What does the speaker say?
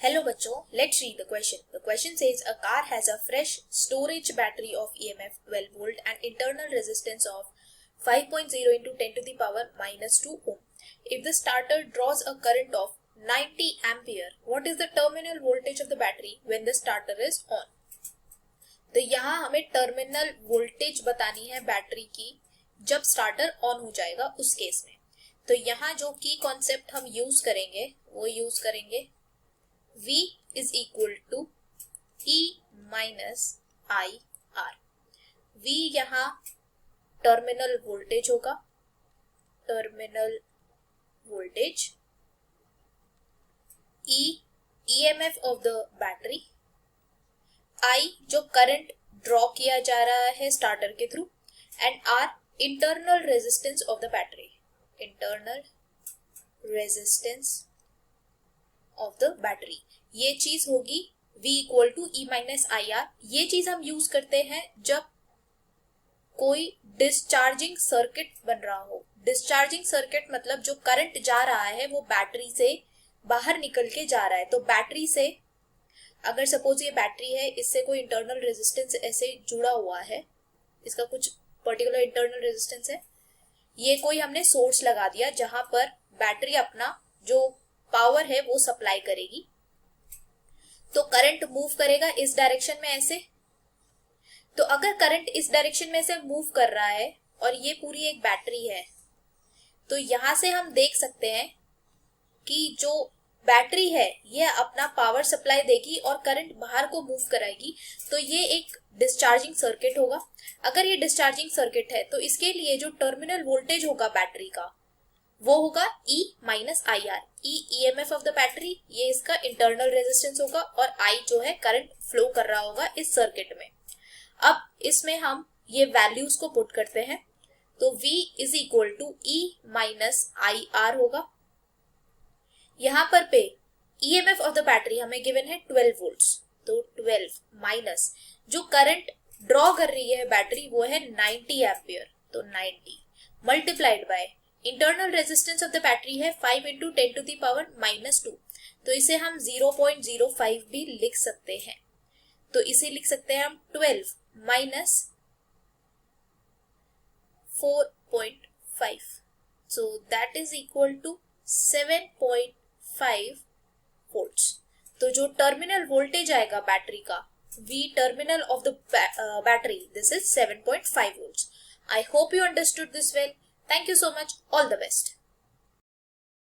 Hello बच्चों, let's read the question. The question says a car has a fresh storage battery of EMF 12 volt and internal resistance of 5.0 into 10 to the power minus 2 ohm. If the starter draws a current of 90 ampere, what is the terminal voltage of the battery when the starter is on? तो यहाँ हमें terminal voltage बतानी है battery की जब starter on हो जाएगा उस केस में। तो यहाँ जो की कॉन्सेप्ट हम यूज करेंगे वो यूज करेंगे V is equal to E minus IR। V यहाँ टर्मिनल वोल्टेज होगा, terminal voltage, E EMF of the battery, I जो करंट ड्रॉ किया जा रहा है स्टार्टर के through, and R internal resistance of the battery, internal resistance of the battery. ये चीज होगी V equal to E minus IR। ये चीज हम यूज करते हैं जब कोई डिस्चार्जिंग सर्किट बन रहा हो। डिस्चार्जिंग सर्किट मतलब जो करंट जा रहा है वो बैटरी से बाहर निकल के जा रहा है। तो बैटरी से अगर सपोज ये बैटरी है, इससे कोई इंटरनल रेजिस्टेंस ऐसे जुड़ा हुआ है, इसका कुछ पर्टिकुलर इंटरनल रेजिस्टेंस है, ये कोई हमने सोर्स लगा दिया जहां पर बैटरी अपना जो पावर है वो सप्लाई करेगी। तो करंट मूव करेगा इस डायरेक्शन में ऐसे। तो अगर करंट इस डायरेक्शन में से मूव कर रहा है और ये पूरी एक बैटरी है, तो यहां से हम देख सकते हैं कि जो बैटरी है ये अपना पावर सप्लाई देगी और करंट बाहर को मूव कराएगी। तो ये एक डिस्चार्जिंग सर्किट होगा। अगर ये डिस्चार्जिंग सर्किट है तो इसके लिए जो टर्मिनल वोल्टेज होगा बैटरी का वो होगा E minus IR। E EMF of the battery, ये इसका इंटरनल रेजिस्टेंस होगा, और I जो है करंट फ्लो कर रहा होगा इस सर्किट में। अब इसमें हम ये वैल्यूज को पुट करते हैं तो V is equal to E minus IR होगा। यहाँ पर पे EMF ऑफ द बैटरी हमें गिवन है 12 वोल्ट्स, तो 12 माइनस जो करंट ड्रॉ कर रही है बैटरी वो है 90 एम्पियर, तो 90 multiplied by internal resistance of the battery है 5 into 10 to the power minus 2। तो इसे हम 0.05 भी लिख सकते हैं। तो इसे लिख सकते हैं हम 12 minus 4.5, so that is equal to 7.5 volts. तो जो टर्मिनल वोल्टेज आएगा बैटरी का, V terminal of the battery, this is 7.5 volts. I hope you understood this well. Thank you so much. All the best.